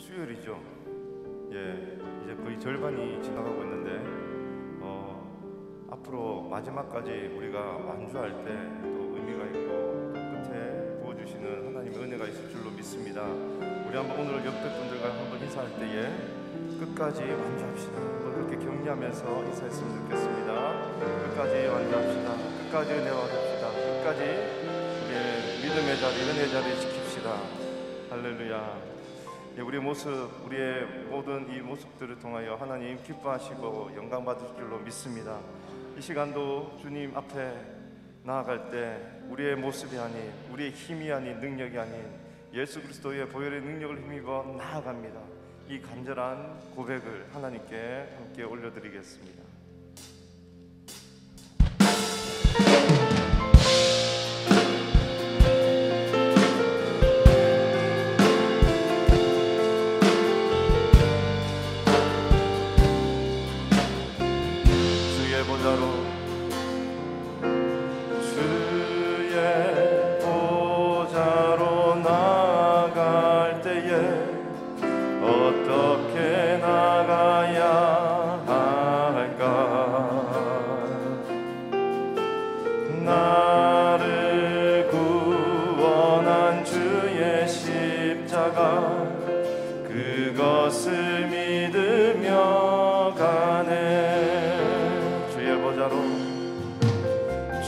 수요일이죠. 이제 거의 절반이 지나가고 있는데 앞으로 마지막까지 우리가 완주할 때 또 의미가 있고 또 끝에 부어주시는 하나님의 은혜가 있을 줄로 믿습니다. 우리 한번 오늘 옆에 분들과 한번 인사할 때에 끝까지 완주합시다. 한번 그렇게 격려하면서 인사했으면 좋겠습니다. 끝까지 완주합시다. 끝까지 은혜와 합시다. 끝까지 우리의 믿음의 자리, 은혜의 자리 지킵시다. 할렐루야. 우리의 모습, 우리의 모든 이 모습들을 통하여 하나님 기뻐하시고 영광 받으실 줄로 믿습니다. 이 시간도 주님 앞에 나아갈 때 우리의 모습이 아닌, 우리의 힘이 아닌, 능력이 아닌 예수 그리스도의 보혈의 능력을 힘입어 나아갑니다. 이 간절한 고백을 하나님께 함께 올려드리겠습니다. 어떻게 나가야 할까? 나를 구원한 주의 십자가 그것을 믿으며 가네.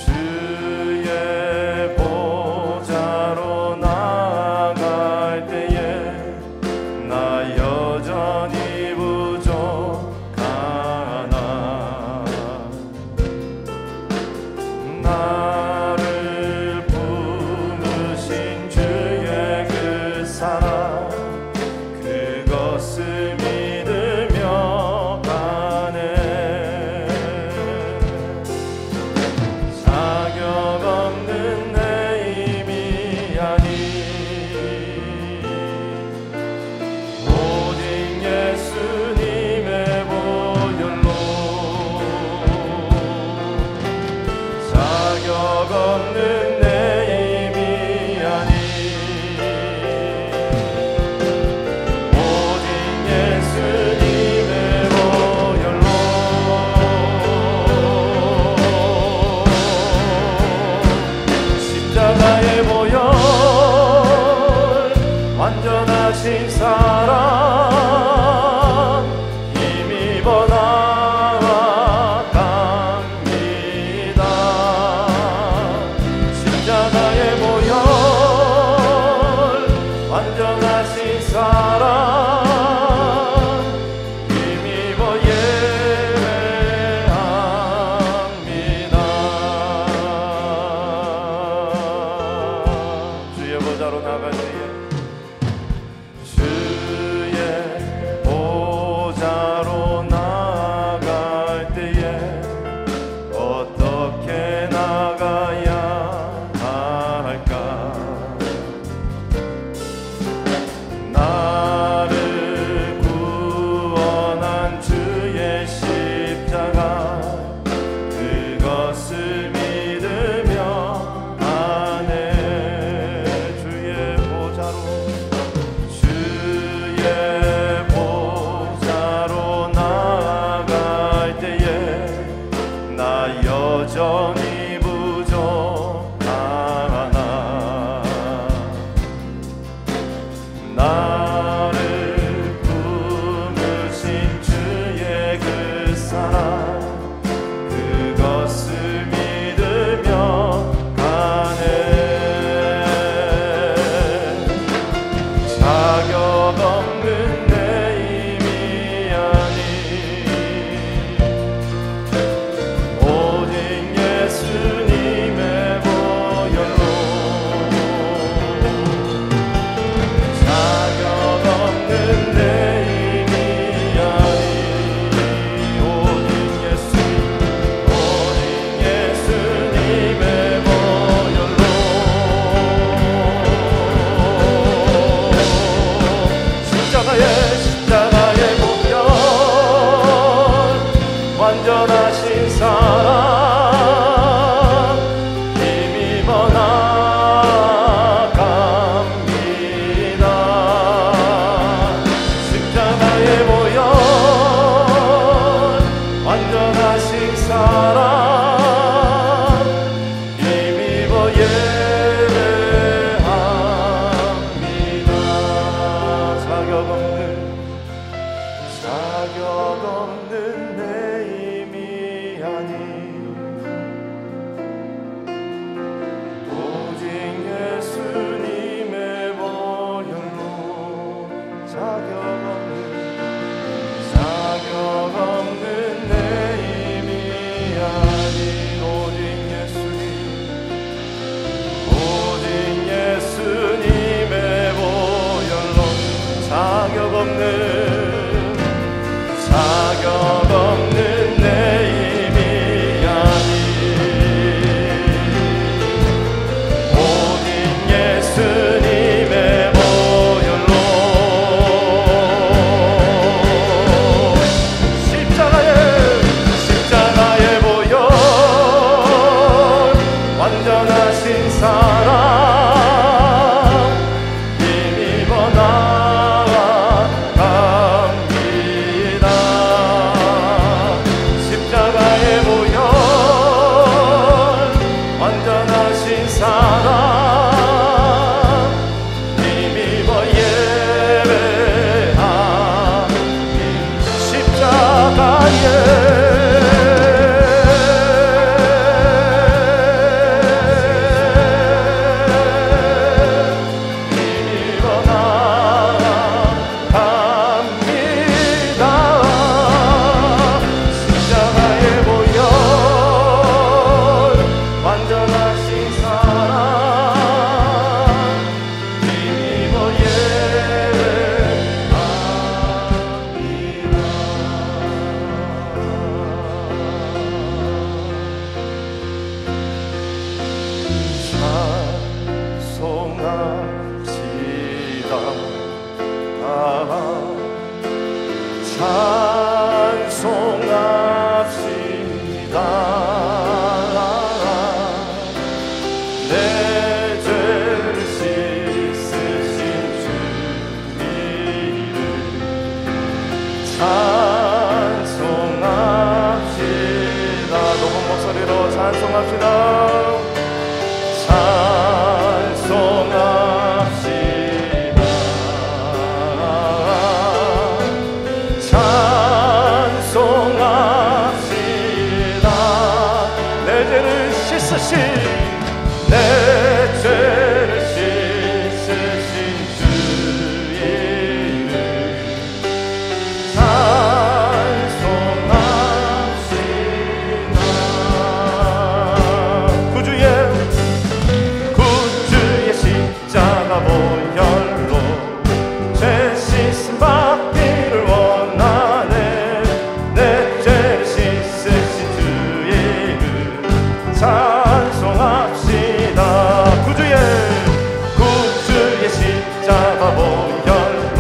주의 보좌로 나아갈 때에 나 여전히 부족하나. 나를 부르신 주의 그 사랑 그것을 믿으며 가네. 자격 없는 내 힘이 아닌 오직 예수님의 보혈로 자격 없는 내 힘이 아닌 오직 예수님의 보혈로 십자가의 보혈 완전하신 사랑 힘입어 나아갑니다. 십자가의 보혈 완전하신 사랑 힘입어 예배합니다. 주의 보좌로 나갈 때에 주의 보좌로 나갈 때에 어떻게 나가야 할까? 나를 없는 내 힘이 아닌 오직 예수님의 보혈로 십자가의 보혈 완전하신 사랑 힘입어 나아갑니다. 십자가의 보혈 완전하신 사랑 힘입어 예배하니 십자가의 찬송합시다. 내 죄를 씻으신 주 이름 찬송합시다. 높은 목소리로 찬송합시다. 내 죄를 씻으신 주 이름 찬송합시다. 구주의 십자가 보혈로 죄 씻음 받기를 원하네. 내 죄를 씻으신 주 이름 찬송합시다. 구주의 십자가 보혈로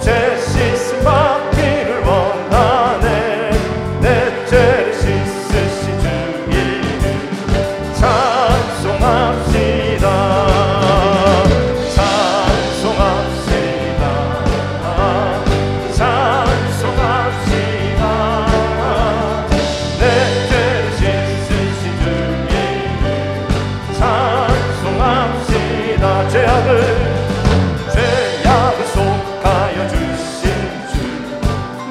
죄 씻음 받기를 원하네. 내 죄를 씻으신 주 이름 찬송합시다. 찬송합시다. 찬송합시다. 내 죄를 씻으신 주 찬송합시다. 죄악을 속하여 주신 주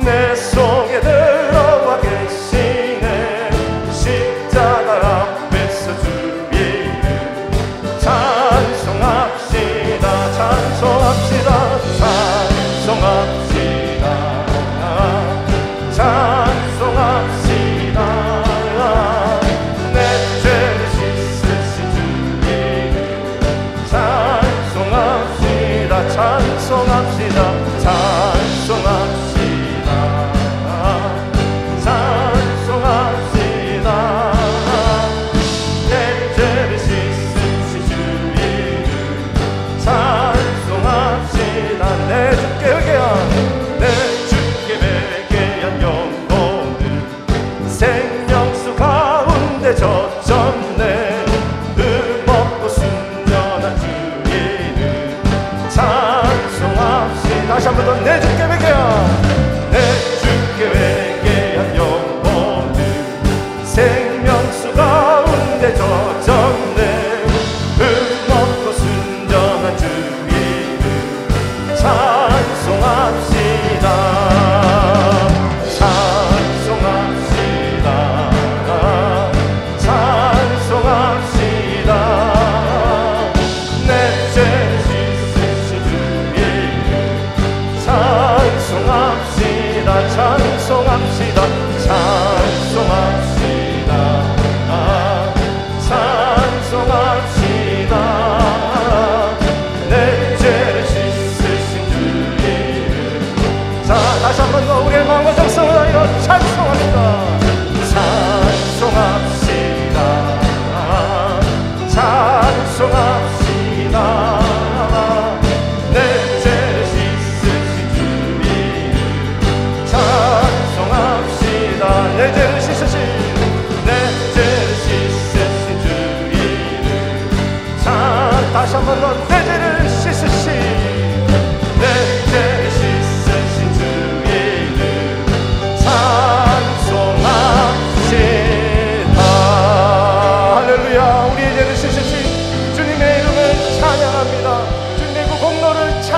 내 속에 들어와 계시네. 십자가 앞에서 주 이름 찬송합시다. 찬송합시다. 찬송합시다. 찬송합시다. 내 죄를 씻으신 주 이름 찬송합시다. 찬송합시다. 찬송합시다. 찬송합시다. 내 죄를 씻으신 주 이름 찬송합시다. 내 주께 회개한 영혼을 생명수 가운데 젖혔네. 흠없고 순전한 주 이름 찬송합시다. 다시 한 번 더.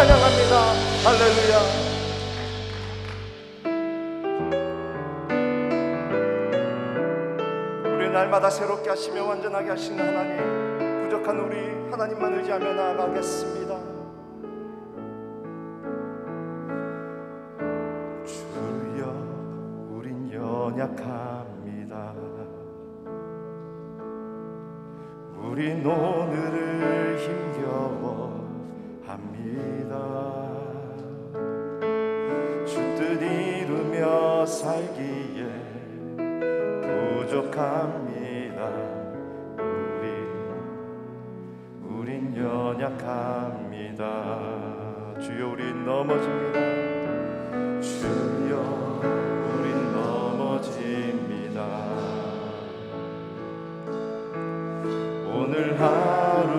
찬양합니다. 할렐루야. 날마다 새롭게 하시며 완전하게 하시는 하나님, 부족한 우리 하나님만 의지하며 나아가겠습니다. 주여, 우린 연약합니다. 우린 오늘을 힘겨워합니다. 주 뜻 이루며 살기에 부족합니다. 우린 연약합니다. 주여, 우린 넘어집니다. 주여, 우린 넘어집니다. 오늘 하루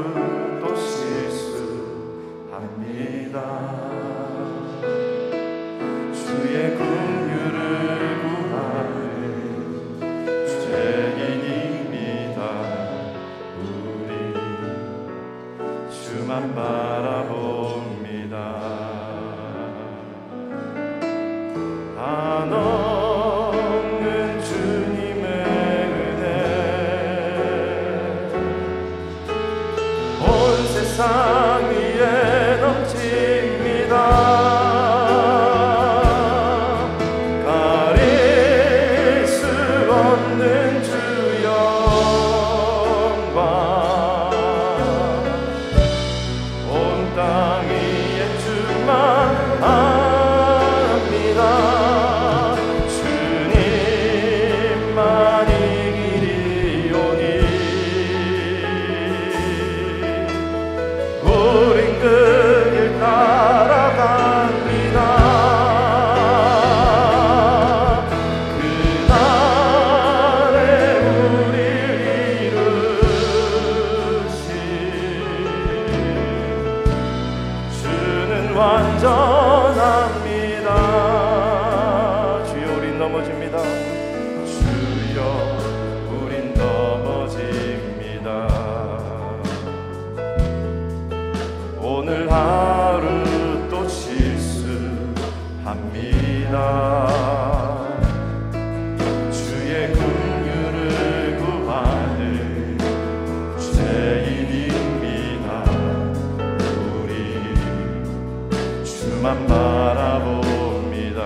또 실수합니다. 주의 긍휼을 구하는 죄인입니다. 우리 주만 바라봅니다. 한없는 주님의 은혜 온 세상 위에 넘칩니다. 완전합니다. 주여, 우린 넘어집니다. 주여, 우린 넘어집니다. 오늘 하루 또 실수합니다. 주의 긍휼을 구하는 죄인입니다. 우리 주만 바라봅니다.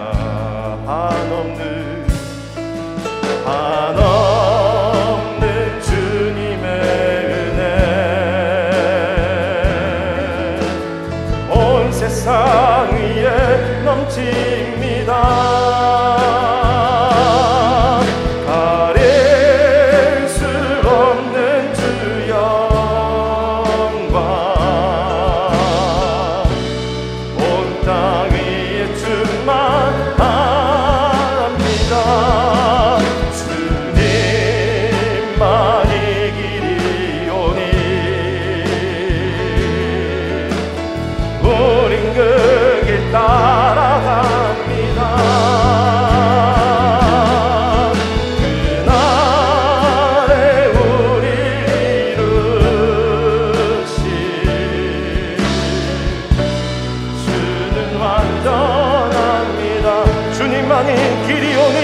한없는 주님의 은혜 온 세상 위에 넘칩니다. 가릴 수 없는 주 영광 온 땅 위에 충만합니다. 주님만이 길이오니 우린 그 길 따라갑니다. 그날에 우리 이루시 주는 완전합니다. 주님만이 길이오니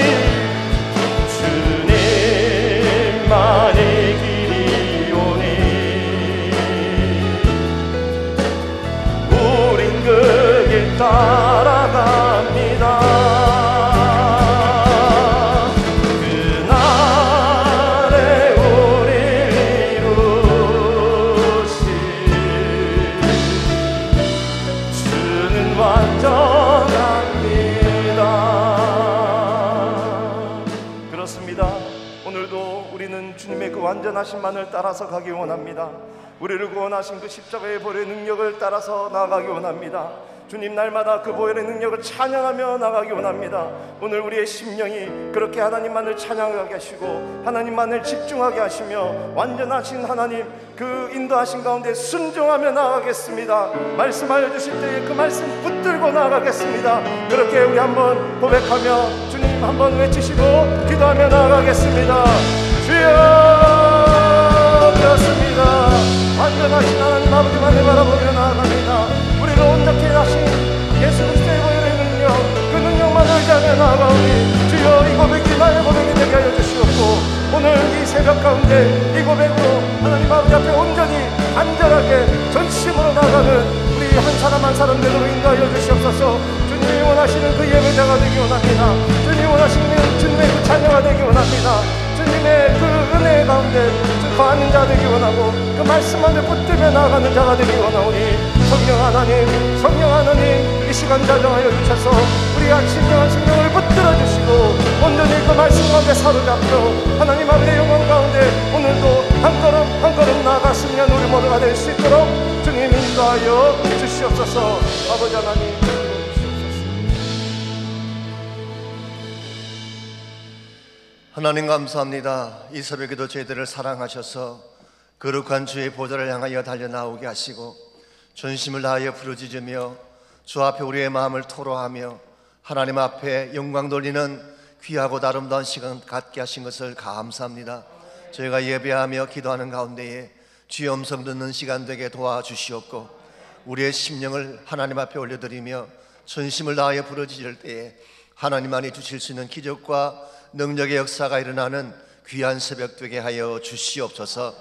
주님만이 길이오니 우린 그 길 따라갑니다. 그날에 우리 이루시 주는 완전합니다. 그렇습니다. 오늘도 우리는 주님의 그 완전하심만을 따라서 가기 원합니다. 우리를 구원하신 그 십자가의 보혈의 능력을 따라서 나아가기 원합니다. 주님, 날마다 그 보혈의 능력을 찬양하며 나가기 원합니다. 오늘 우리의 심령이 그렇게 하나님만을 찬양하게 하시고 하나님만을 집중하게 하시며 완전하신 하나님 그 인도하신 가운데 순종하며 나아가겠습니다. 말씀 알려주실 때에 그 말씀 붙들고 나아가겠습니다. 그렇게 우리 한번 고백하며 주님 한번 외치시고 기도하며 나아가겠습니다. 주여, 그렇습니다. 완전하신 하나님 아버지만을 바라보며 나아갑니다. 우리를 온전케 하시고 붙들며 나아가오니 주여 이 고백이 나의 고백이 되게 하여 주시옵고 오늘 이 새벽 가운데 이 고백으로 하나님 아버지 앞에 온전히 간절하게 전심으로 나가는 우리 한 사람 한 사람 되도록 인도하여 주시옵소서. 주님이 원하시는 그 예배자가 되기 원합니다. 주님이 원하시는 주님의 그 자녀가 되기 원합니다. 주님의 그 은혜 가운데 거하는 자 되기 원하고 그 말씀 안에 붙들며 나아가는 자가 되기 원하오니 성령 하나님 이 시간 자정하여 주셔서 우리가 진정한 생명을 붙들어 주시고 온전히 그 말씀 가운데 사로잡혀 하나님 아버지의 영광 가운데 오늘도 한 걸음 한 걸음 나아가 승리한 우리 모두가 될 수 있도록 주님 인도하여 주시옵소서. 아버지 하나님 하나님 감사합니다. 이 새벽에도 저희들을 사랑하셔서 거룩한 주의 보좌를 향하여 달려나오게 하시고 전심을 다하여 부르짖으며 주 앞에 우리의 마음을 토로하며 하나님 앞에 영광 돌리는 귀하고 아름다운 시간 갖게 하신 것을 감사합니다. 저희가 예배하며 기도하는 가운데에 주의 음성 듣는 시간 되게 도와주시옵고 우리의 심령을 하나님 앞에 올려드리며 전심을 다하여 부르짖을 때에 하나님만이 주실 수 있는 기적과 능력의 역사가 일어나는 귀한 새벽 되게 하여 주시옵소서.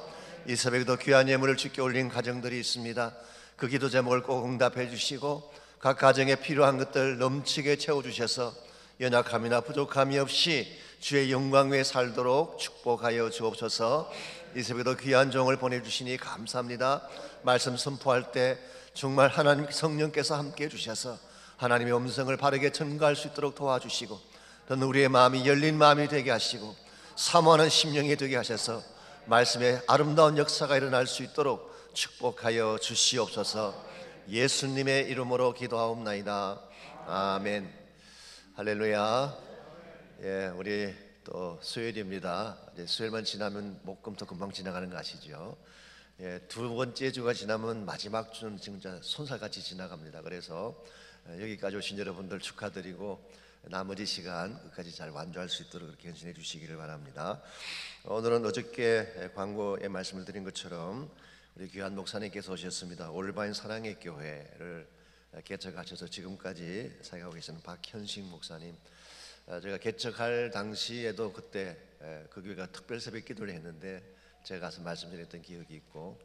이 새벽에도 귀한 예물을 주께 올린 가정들이 있습니다. 그 기도 제목을 꼭 응답해 주시고 각 가정에 필요한 것들 넘치게 채워주셔서 연약함이나 부족함이 없이 주의 영광 위에 살도록 축복하여 주옵소서. 이 새벽에도 귀한 종을 보내주시니 감사합니다. 말씀 선포할 때 정말 하나님 성령께서 함께 해주셔서 하나님의 음성을 바르게 전가할 수 있도록 도와주시고 또는 우리의 마음이 열린 마음이 되게 하시고 사모하는 심령이 되게 하셔서 말씀의 아름다운 역사가 일어날 수 있도록 축복하여 주시옵소서. 예수님의 이름으로 기도하옵나이다. 아멘. 할렐루야. 예, 우리 또 수요일입니다. 이제 수요일만 지나면 목금토 금방 지나가는 거 아시죠? 예, 두 번째 주가 지나면 마지막 주는 진짜 손살같이 지나갑니다. 그래서 여기까지 오신 여러분들 축하드리고 나머지 시간 끝까지 잘 완주할 수 있도록 그렇게 헌신해 주시기를 바랍니다. 오늘은 어저께 광고에 말씀을 드린 것처럼 우리 귀한 목사님께서 오셨습니다. 올바인 사랑의 교회를 개척하셔서 지금까지 사역하고 계시는 박현식 목사님. 제가 개척할 당시에도 그때 그 교회가 특별 새벽 기도를 했는데 제가 가서 말씀드렸던 기억이 있고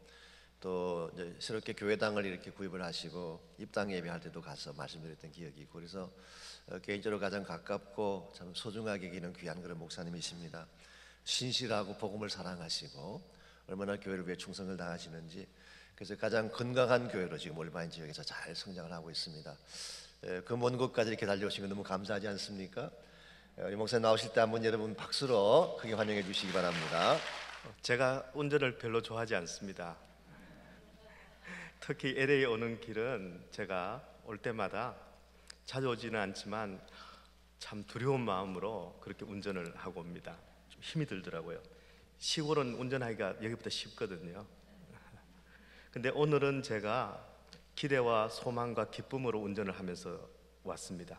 또 이제 새롭게 교회당을 이렇게 구입을 하시고 입당 예배할 때도 가서 말씀드렸던 기억이 있고 그래서 개인적으로 가장 가깝고 참 소중하게 여기는 귀한 그런 목사님이십니다. 신실하고 복음을 사랑하시고 얼마나 교회를 위해 충성을 다하시는지 그래서 가장 건강한 교회로 지금 올바인 지역에서 잘 성장을 하고 있습니다. 그 먼 곳까지 이렇게 달려오신 거 너무 감사하지 않습니까? 우리 목사님 나오실 때 한번 여러분 박수로 크게 환영해 주시기 바랍니다. 제가 운전을 별로 좋아하지 않습니다. 특히 LA 오는 길은 제가 올 때마다 자주 오지는 않지만 참 두려운 마음으로 그렇게 운전을 하고 옵니다. 좀 힘이 들더라고요. 시골은 운전하기가 여기보다 쉽거든요. 근데 오늘은 제가 기대와 소망과 기쁨으로 운전을 하면서 왔습니다.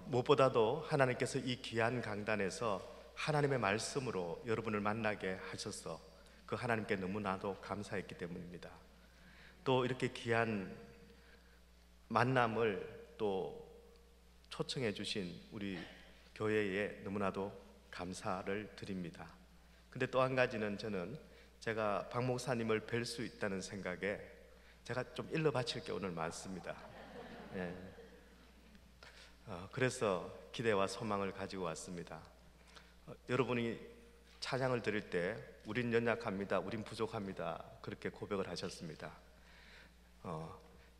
무엇보다도 하나님께서 이 귀한 강단에서 하나님의 말씀으로 여러분을 만나게 하셔서 그 하나님께 너무나도 감사했기 때문입니다. 또 이렇게 귀한 만남을 또 초청해 주신 우리 교회에 너무나도 감사를 드립니다. 근데 또 한 가지는 저는 제가 박 목사님을 뵐 수 있다는 생각에 제가 좀 일러 바칠 게 오늘 많습니다. 예. 그래서 기대와 소망을 가지고 왔습니다. 여러분이 찬양을 드릴 때 우린 연약합니다, 우린 부족합니다 그렇게 고백을 하셨습니다.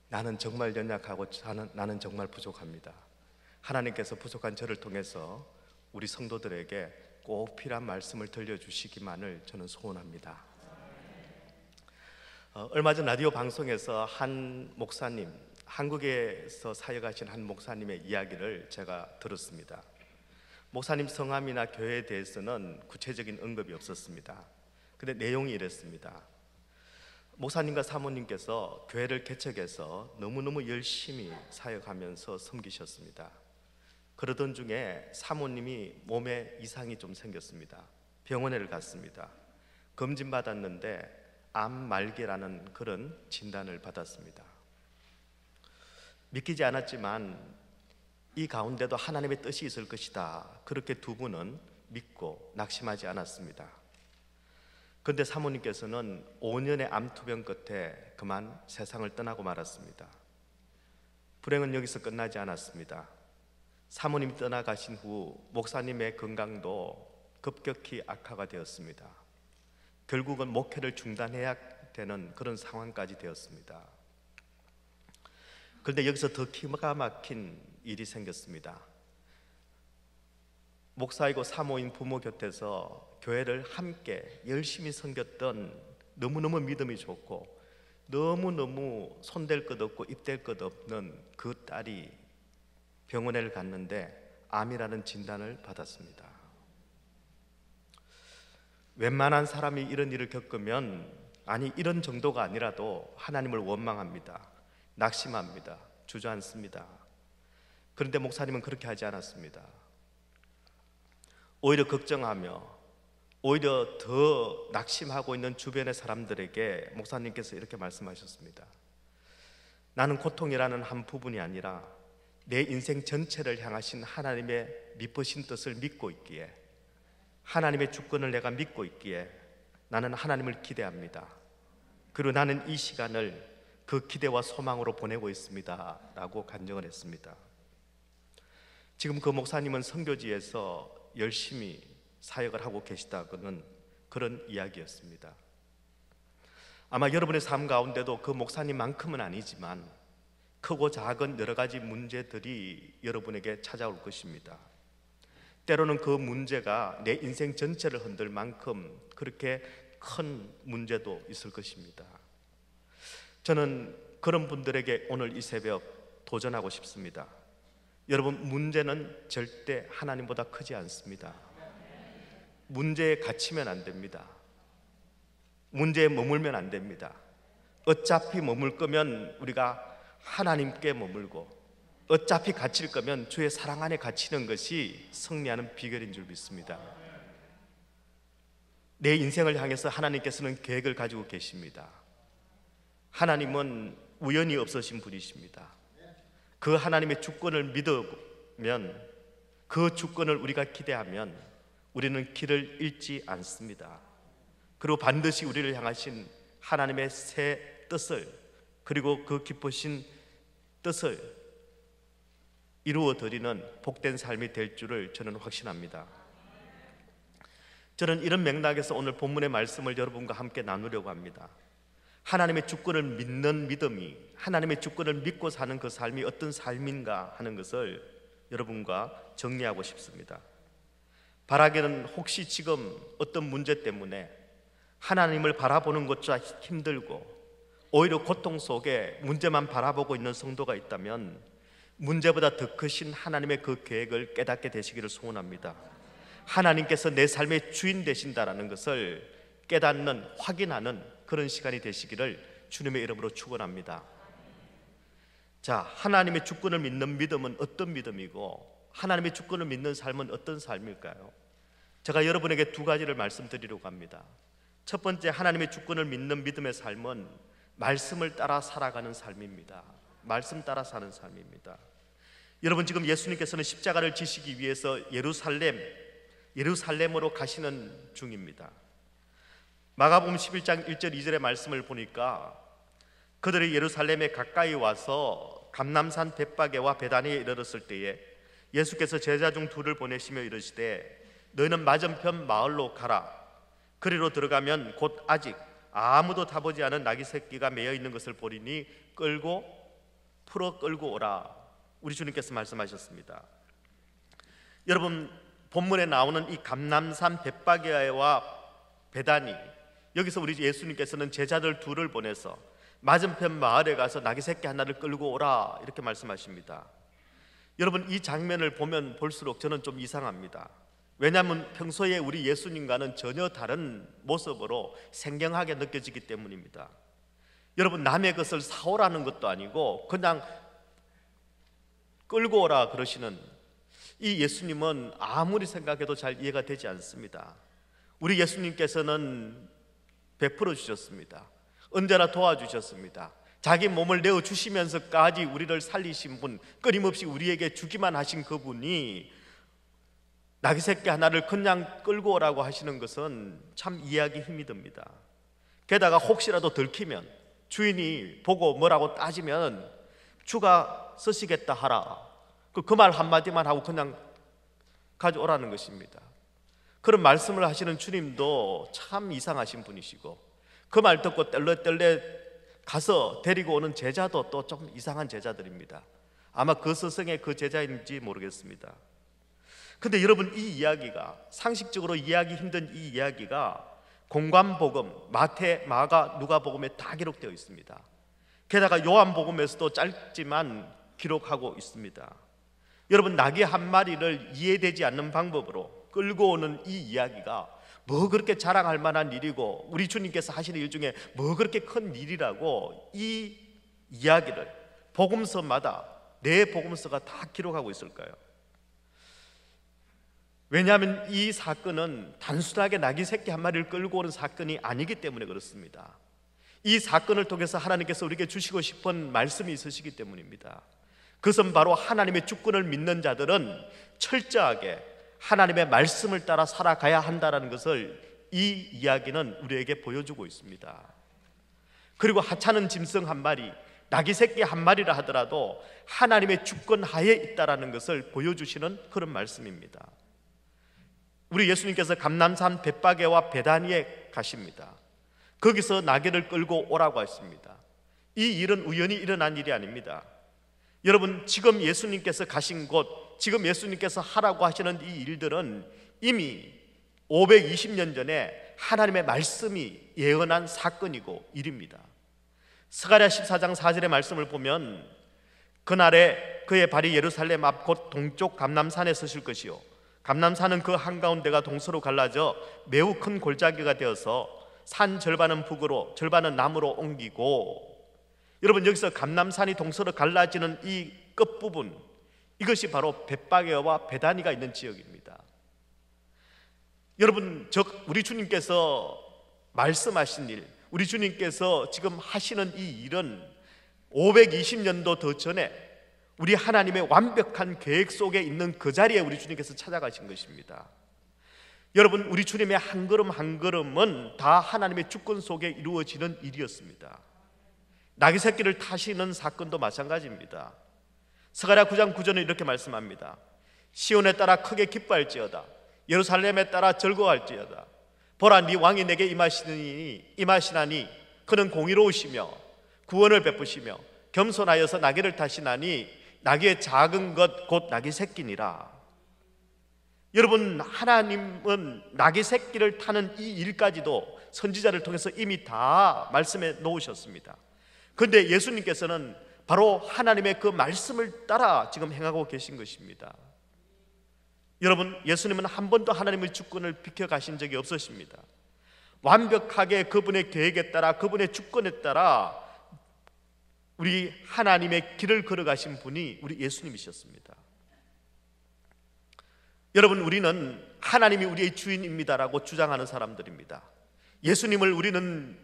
나는 정말 연약하고 나는 정말 부족합니다. 하나님께서 부족한 저를 통해서 우리 성도들에게 꼭 필요한 말씀을 들려주시기만을 저는 소원합니다. 얼마 전 라디오 방송에서 한 목사님, 한국에서 사역하신 한 목사님의 이야기를 제가 들었습니다. 목사님 성함이나 교회에 대해서는 구체적인 언급이 없었습니다. 근데 내용이 이랬습니다. 목사님과 사모님께서 교회를 개척해서 너무너무 열심히 사역하면서 섬기셨습니다. 그러던 중에 사모님이 몸에 이상이 좀 생겼습니다. 병원에 갔습니다. 검진받았는데 암 말기라는 그런 진단을 받았습니다. 믿기지 않았지만 이 가운데도 하나님의 뜻이 있을 것이다. 그렇게 두 분은 믿고 낙심하지 않았습니다. 그런데 사모님께서는 5년의 암투병 끝에 그만 세상을 떠나고 말았습니다. 불행은 여기서 끝나지 않았습니다. 사모님이 떠나가신 후 목사님의 건강도 급격히 악화가 되었습니다. 결국은 목회를 중단해야 되는 그런 상황까지 되었습니다. 그런데 여기서 더 기가 막힌 일이 생겼습니다. 목사이고 사모인 부모 곁에서 교회를 함께 열심히 섬겼던 너무너무 믿음이 좋고 너무너무 손댈 것 없고 입댈 것 없는 그 딸이 병원에 갔는데 암이라는 진단을 받았습니다. 웬만한 사람이 이런 일을 겪으면, 아니 이런 정도가 아니라도 하나님을 원망합니다. 낙심합니다. 주저앉습니다. 그런데 목사님은 그렇게 하지 않았습니다. 오히려 걱정하며 오히려 더 낙심하고 있는 주변의 사람들에게 목사님께서 이렇게 말씀하셨습니다. 나는 고통이라는 한 부분이 아니라 내 인생 전체를 향하신 하나님의 미쁘신 뜻을 믿고 있기에, 하나님의 주권을 내가 믿고 있기에 나는 하나님을 기대합니다. 그리고 나는 이 시간을 그 기대와 소망으로 보내고 있습니다 라고 간증을 했습니다. 지금 그 목사님은 선교지에서 열심히 사역을 하고 계시다고는 그런 이야기였습니다. 아마 여러분의 삶 가운데도 그 목사님만큼은 아니지만 크고 작은 여러 가지 문제들이 여러분에게 찾아올 것입니다. 때로는 그 문제가 내 인생 전체를 흔들 만큼 그렇게 큰 문제도 있을 것입니다. 저는 그런 분들에게 오늘 이 새벽 도전하고 싶습니다. 여러분, 문제는 절대 하나님보다 크지 않습니다. 문제에 갇히면 안 됩니다. 문제에 머물면 안 됩니다. 어차피 머물 거면 우리가 하나님께 머물고, 어차피 갇힐 거면 주의 사랑 안에 갇히는 것이 승리하는 비결인 줄 믿습니다. 내 인생을 향해서 하나님께서는 계획을 가지고 계십니다. 하나님은 우연히 없으신 분이십니다. 그 하나님의 주권을 믿으면, 그 주권을 우리가 기대하면 우리는 길을 잃지 않습니다. 그리고 반드시 우리를 향하신 하나님의 새 뜻을, 그리고 그 기쁘신 뜻을 이루어 드리는 복된 삶이 될 줄을 저는 확신합니다. 저는 이런 맥락에서 오늘 본문의 말씀을 여러분과 함께 나누려고 합니다. 하나님의 주권을 믿는 믿음이, 하나님의 주권을 믿고 사는 그 삶이 어떤 삶인가 하는 것을 여러분과 정리하고 싶습니다. 바라기는 혹시 지금 어떤 문제 때문에 하나님을 바라보는 것조차 힘들고 오히려 고통 속에 문제만 바라보고 있는 성도가 있다면 문제보다 더 크신 하나님의 그 계획을 깨닫게 되시기를 소원합니다. 하나님께서 내 삶의 주인 되신다라는 것을 깨닫는, 확인하는 그런 시간이 되시기를 주님의 이름으로 축원합니다. 자, 하나님의 주권을 믿는 믿음은 어떤 믿음이고 하나님의 주권을 믿는 삶은 어떤 삶일까요? 제가 여러분에게 두 가지를 말씀드리려고 합니다. 첫 번째, 하나님의 주권을 믿는 믿음의 삶은 말씀을 따라 살아가는 삶입니다. 말씀 따라 사는 삶입니다. 여러분, 지금 예수님께서는 십자가를 지시기 위해서 예루살렘으로 가시는 중입니다. 마가복음 11장 1절 2절의 말씀을 보니까 그들이 예루살렘에 가까이 와서 감람산 벳바게와 베다니에 이르렀을 때에 예수께서 제자 중 둘을 보내시며 이르시되 너희는 맞은편 마을로 가라. 그리로 들어가면 곧 아직 아무도 타보지 않은 나귀 새끼가 매여 있는 것을 보리니 풀어 끌고 오라. 우리 주님께서 말씀하셨습니다. 여러분, 본문에 나오는 이 감람산 벳바게와 베다니, 여기서 우리 예수님께서는 제자들 둘을 보내서 맞은편 마을에 가서 나귀 새끼 하나를 끌고 오라 이렇게 말씀하십니다. 여러분, 이 장면을 보면 볼수록 저는 좀 이상합니다. 왜냐하면 평소에 우리 예수님과는 전혀 다른 모습으로 생경하게 느껴지기 때문입니다. 여러분, 남의 것을 사오라는 것도 아니고 그냥 끌고 오라 그러시는 이 예수님은 아무리 생각해도 잘 이해가 되지 않습니다. 우리 예수님께서는 베풀어 주셨습니다. 언제나 도와주셨습니다. 자기 몸을 내어 주시면서까지 우리를 살리신 분, 끊임없이 우리에게 주기만 하신 그분이 나귀 새끼 하나를 그냥 끌고 오라고 하시는 것은 참 이해하기 힘이 듭니다. 게다가 혹시라도 들키면, 주인이 보고 뭐라고 따지면 주가 쓰시겠다 하라, 그 말 한마디만 하고 그냥 가져오라는 것입니다. 그런 말씀을 하시는 주님도 참 이상하신 분이시고, 그 말 듣고 떨레떨레 가서 데리고 오는 제자도 또 좀 이상한 제자들입니다. 아마 그 스승의 그 제자인지 모르겠습니다. 근데 여러분, 이 이야기가, 상식적으로 이해하기 힘든 이 이야기가 공관복음, 마태, 마가, 누가복음에 다 기록되어 있습니다. 게다가 요한복음에서도 짧지만 기록하고 있습니다. 여러분, 나귀 한 마리를 이해되지 않는 방법으로 끌고 오는 이 이야기가 뭐 그렇게 자랑할 만한 일이고, 우리 주님께서 하시는 일 중에 뭐 그렇게 큰 일이라고 이 이야기를 복음서마다, 네 복음서가 다 기록하고 있을까요? 왜냐하면 이 사건은 단순하게 나귀 새끼 한 마리를 끌고 오는 사건이 아니기 때문에 그렇습니다. 이 사건을 통해서 하나님께서 우리에게 주시고 싶은 말씀이 있으시기 때문입니다. 그것은 바로 하나님의 주권을 믿는 자들은 철저하게 하나님의 말씀을 따라 살아가야 한다는 것을 이 이야기는 우리에게 보여주고 있습니다. 그리고 하찮은 짐승 한 마리, 나귀 새끼 한 마리라 하더라도 하나님의 주권 하에 있다는 것을 보여주시는 그런 말씀입니다. 우리 예수님께서 감람산 벳바게와 베다니에 가십니다. 거기서 나귀를 끌고 오라고 했습니다. 이 일은 우연히 일어난 일이 아닙니다. 여러분, 지금 예수님께서 가신 곳, 지금 예수님께서 하라고 하시는 이 일들은 이미 520년 전에 하나님의 말씀이 예언한 사건이고 일입니다. 스가랴 14장 4절의 말씀을 보면, 그날에 그의 발이 예루살렘 앞 곧 동쪽 감람산에 서실 것이요, 감람산은 그 한가운데가 동서로 갈라져 매우 큰 골짜기가 되어서 산 절반은 북으로 절반은 남으로 옮기고, 여러분, 여기서 감람산이 동서로 갈라지는 이 끝부분, 이것이 바로 벳바게와 베다니가 있는 지역입니다. 여러분, 우리 주님께서 말씀하신 일, 우리 주님께서 지금 하시는 이 일은 520년도 더 전에 우리 하나님의 완벽한 계획 속에 있는 그 자리에 우리 주님께서 찾아가신 것입니다. 여러분, 우리 주님의 한 걸음 한 걸음은 다 하나님의 주권 속에 이루어지는 일이었습니다. 나귀 새끼를 타시는 사건도 마찬가지입니다. 스가랴 9장 9절은 이렇게 말씀합니다. 시온에 따라 크게 기뻐할지어다, 예루살렘에 따라 즐거워할지어다. 보라, 네 왕이 내게 임하시나니 그는 공의로우시며 구원을 베푸시며 겸손하여서 나귀를 타시나니 나귀의 작은 것 곧 나귀 새끼니라. 여러분, 하나님은 나귀 새끼를 타는 이 일까지도 선지자를 통해서 이미 다 말씀해 놓으셨습니다. 그런데 예수님께서는 바로 하나님의 그 말씀을 따라 지금 행하고 계신 것입니다. 여러분, 예수님은 한 번도 하나님의 주권을 비켜가신 적이 없으십니다. 완벽하게 그분의 계획에 따라, 그분의 주권에 따라 우리 하나님의 길을 걸어가신 분이 우리 예수님이셨습니다. 여러분, 우리는 하나님이 우리의 주인입니다라고 주장하는 사람들입니다. 예수님을 우리는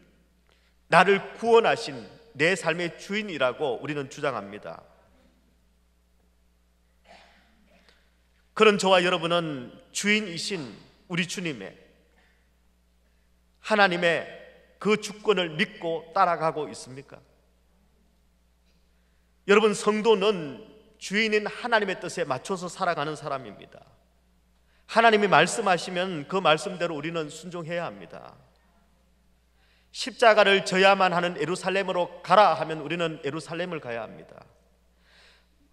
나를 구원하신 내 삶의 주인이라고 우리는 주장합니다. 그런 저와 여러분은 주인이신 우리 주님의, 하나님의 그 주권을 믿고 따라가고 있습니까? 여러분, 성도는 주인인 하나님의 뜻에 맞춰서 살아가는 사람입니다. 하나님이 말씀하시면 그 말씀대로 우리는 순종해야 합니다. 십자가를 져야만 하는 예루살렘으로 가라 하면 우리는 예루살렘을 가야 합니다.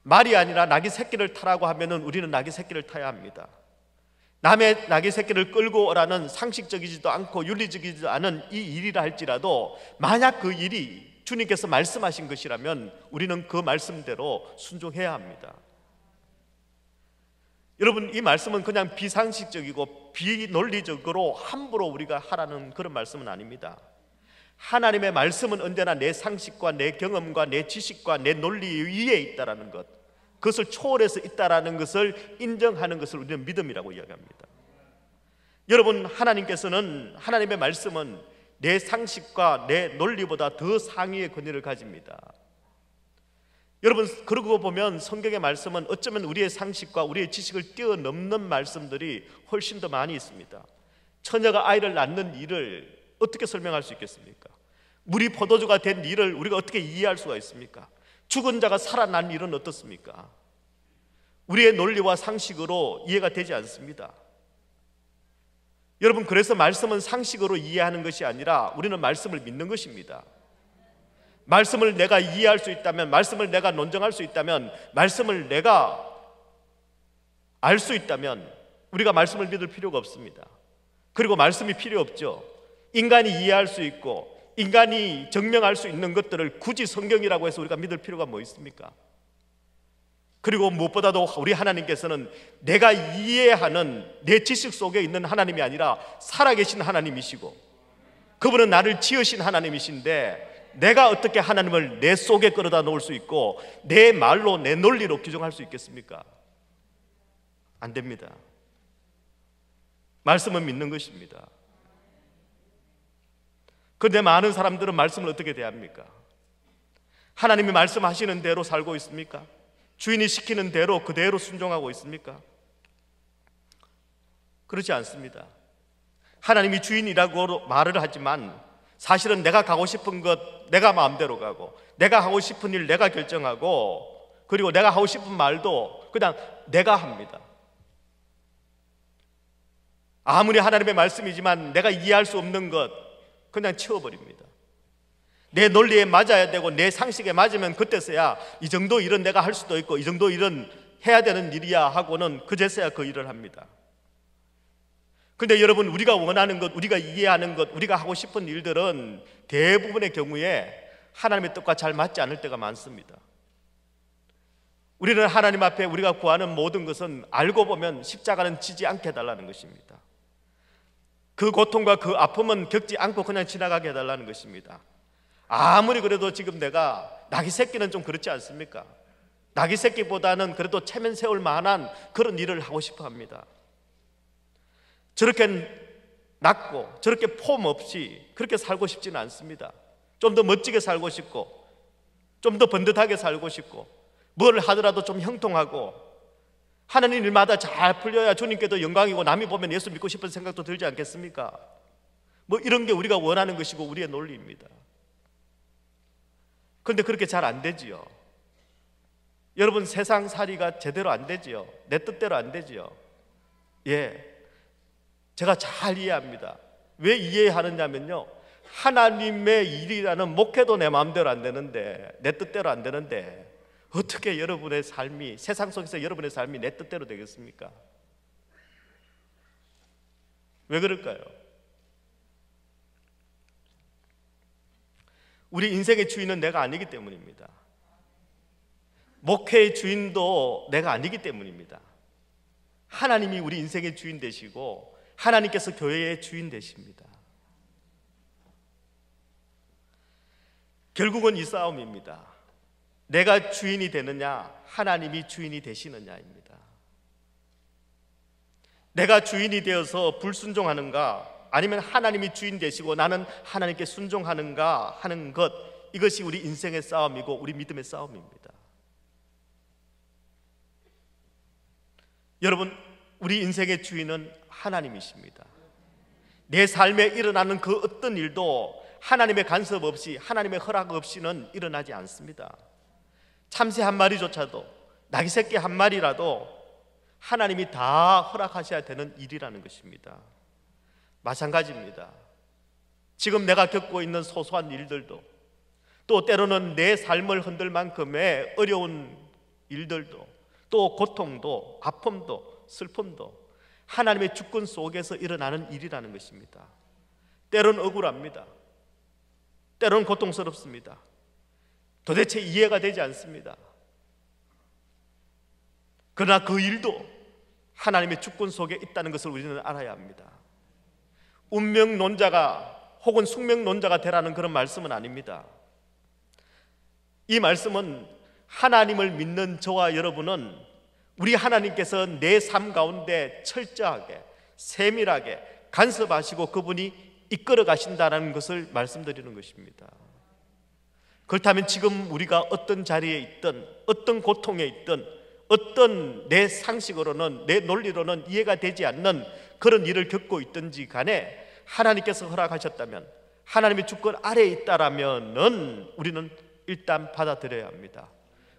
말이 아니라 나귀 새끼를 타라고 하면 우리는 나귀 새끼를 타야 합니다. 남의 나귀 새끼를 끌고 오라는 상식적이지도 않고 윤리적이지도 않은 이 일이라 할지라도, 만약 그 일이 주님께서 말씀하신 것이라면 우리는 그 말씀대로 순종해야 합니다. 여러분, 이 말씀은 그냥 비상식적이고 비논리적으로 함부로 우리가 하라는 그런 말씀은 아닙니다. 하나님의 말씀은 언제나 내 상식과 내 경험과 내 지식과 내 논리 위에 있다라는 것, 그것을 초월해서 있다라는 것을 인정하는 것을 우리는 믿음이라고 이야기합니다. 여러분, 하나님께서는, 하나님의 말씀은 내 상식과 내 논리보다 더 상위의 권위를 가집니다. 여러분, 그러고 보면 성경의 말씀은 어쩌면 우리의 상식과 우리의 지식을 뛰어넘는 말씀들이 훨씬 더 많이 있습니다. 처녀가 아이를 낳는 일을 어떻게 설명할 수 있겠습니까? 물이 포도주가 된 일을 우리가 어떻게 이해할 수가 있습니까? 죽은 자가 살아난 일은 어떻습니까? 우리의 논리와 상식으로 이해가 되지 않습니다. 여러분, 그래서 말씀은 상식으로 이해하는 것이 아니라 우리는 말씀을 믿는 것입니다. 말씀을 내가 이해할 수 있다면, 말씀을 내가 논증할 수 있다면, 말씀을 내가 알 수 있다면 우리가 말씀을 믿을 필요가 없습니다. 그리고 말씀이 필요 없죠. 인간이 이해할 수 있고 인간이 증명할 수 있는 것들을 굳이 성경이라고 해서 우리가 믿을 필요가 뭐 있습니까? 그리고 무엇보다도 우리 하나님께서는 내가 이해하는 내 지식 속에 있는 하나님이 아니라 살아계신 하나님이시고, 그분은 나를 지으신 하나님이신데 내가 어떻게 하나님을 내 속에 끌어다 놓을 수 있고 내 말로 내 논리로 규정할 수 있겠습니까? 안 됩니다. 말씀은 믿는 것입니다. 그런데 많은 사람들은 말씀을 어떻게 대합니까? 하나님이 말씀하시는 대로 살고 있습니까? 주인이 시키는 대로 그대로 순종하고 있습니까? 그렇지 않습니다. 하나님이 주인이라고 말을 하지만 사실은 내가 가고 싶은 것 내가 마음대로 가고, 내가 하고 싶은 일 내가 결정하고, 그리고 내가 하고 싶은 말도 그냥 내가 합니다. 아무리 하나님의 말씀이지만 내가 이해할 수 없는 것 그냥 치워버립니다. 내 논리에 맞아야 되고 내 상식에 맞으면 그때서야 이 정도 일은 내가 할 수도 있고 이 정도 일은 해야 되는 일이야 하고는 그제서야 그 일을 합니다. 그런데 여러분, 우리가 원하는 것, 우리가 이해하는 것, 우리가 하고 싶은 일들은 대부분의 경우에 하나님의 뜻과 잘 맞지 않을 때가 많습니다. 우리는 하나님 앞에 우리가 구하는 모든 것은 알고 보면 십자가는 지지 않게 해달라는 것입니다. 그 고통과 그 아픔은 겪지 않고 그냥 지나가게 해달라는 것입니다. 아무리 그래도 지금 내가 낙이 새끼는 좀 그렇지 않습니까? 낙이 새끼보다는 그래도 체면 세울 만한 그런 일을 하고 싶어 합니다. 저렇게 낮고 저렇게 폼 없이 그렇게 살고 싶지는 않습니다. 좀 더 멋지게 살고 싶고 좀 더 번듯하게 살고 싶고 뭘 하더라도 좀 형통하고 하는 일마다 잘 풀려야 주님께도 영광이고 남이 보면 예수 믿고 싶은 생각도 들지 않겠습니까? 뭐 이런 게 우리가 원하는 것이고 우리의 논리입니다. 그런데 그렇게 잘 안 되지요. 여러분, 세상 살이가 제대로 안 되지요. 내 뜻대로 안 되지요. 예, 제가 잘 이해합니다. 왜 이해하느냐면요, 하나님의 일이라는 목회도 내 마음대로 안 되는데, 내 뜻대로 안 되는데 어떻게 여러분의 삶이, 세상 속에서 여러분의 삶이 내 뜻대로 되겠습니까? 왜 그럴까요? 우리 인생의 주인은 내가 아니기 때문입니다. 목회의 주인도 내가 아니기 때문입니다. 하나님이 우리 인생의 주인 되시고 하나님께서 교회의 주인 되십니다. 결국은 이 싸움입니다. 내가 주인이 되느냐, 하나님이 주인이 되시느냐입니다. 내가 주인이 되어서 불순종하는가, 아니면 하나님이 주인 되시고 나는 하나님께 순종하는가 하는 것, 이것이 우리 인생의 싸움이고 우리 믿음의 싸움입니다. 여러분, 우리 인생의 주인은 하나님이십니다. 내 삶에 일어나는 그 어떤 일도 하나님의 간섭 없이, 하나님의 허락 없이는 일어나지 않습니다. 참새 한 마리조차도, 낙이 새끼 한 마리라도 하나님이 다 허락하셔야 되는 일이라는 것입니다. 마찬가지입니다. 지금 내가 겪고 있는 소소한 일들도, 또 때로는 내 삶을 흔들 만큼의 어려운 일들도, 또 고통도, 아픔도, 슬픔도 하나님의 주권 속에서 일어나는 일이라는 것입니다. 때로는 억울합니다. 때로는 고통스럽습니다. 도대체 이해가 되지 않습니다. 그러나 그 일도 하나님의 주권 속에 있다는 것을 우리는 알아야 합니다. 운명론자가 혹은 숙명론자가 되라는 그런 말씀은 아닙니다. 이 말씀은 하나님을 믿는 저와 여러분은 우리 하나님께서 내 삶 가운데 철저하게, 세밀하게 간섭하시고 그분이 이끌어 가신다는 것을 말씀드리는 것입니다. 그렇다면 지금 우리가 어떤 자리에 있든, 어떤 고통에 있든, 어떤 내 상식으로는, 내 논리로는 이해가 되지 않는 그런 일을 겪고 있든지 간에 하나님께서 허락하셨다면, 하나님의 주권 아래에 있다라면은 우리는 일단 받아들여야 합니다.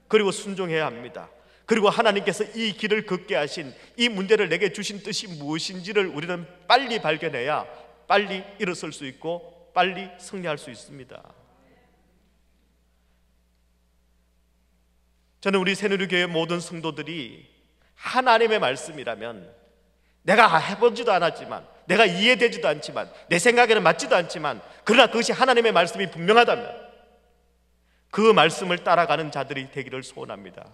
그리고 순종해야 합니다. 그리고 하나님께서 이 길을 걷게 하신, 이 문제를 내게 주신 뜻이 무엇인지를 우리는 빨리 발견해야 빨리 일어설 수 있고 빨리 승리할 수 있습니다. 저는 우리 새누리교회 모든 성도들이 하나님의 말씀이라면, 내가 해보지도 않았지만, 내가 이해되지도 않지만, 내 생각에는 맞지도 않지만, 그러나 그것이 하나님의 말씀이 분명하다면 그 말씀을 따라가는 자들이 되기를 소원합니다.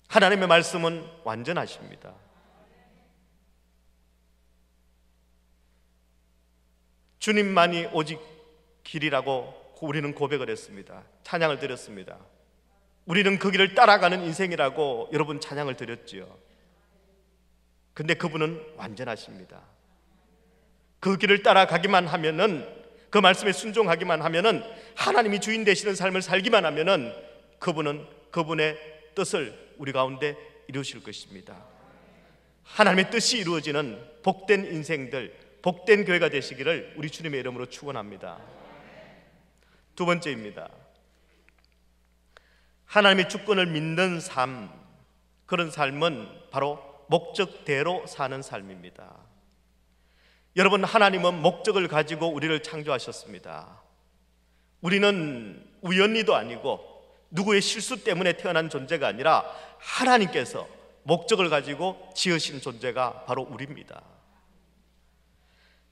하나님의 말씀은 완전하십니다. 주님만이 오직 길이라고 우리는 고백을 했습니다. 찬양을 드렸습니다. 우리는 그 길을 따라가는 인생이라고 여러분 찬양을 드렸지요. 근데 그분은 완전하십니다. 그 길을 따라가기만 하면은, 그 말씀에 순종하기만 하면은, 하나님이 주인 되시는 삶을 살기만 하면은 그분은 그분의 뜻을 우리 가운데 이루실 것입니다. 하나님의 뜻이 이루어지는 복된 인생들, 복된 교회가 되시기를 우리 주님의 이름으로 축원합니다. 두 번째입니다. 하나님의 주권을 믿는 삶, 그런 삶은 바로 목적대로 사는 삶입니다. 여러분, 하나님은 목적을 가지고 우리를 창조하셨습니다. 우리는 우연히도 아니고 누구의 실수 때문에 태어난 존재가 아니라 하나님께서 목적을 가지고 지으신 존재가 바로 우리입니다.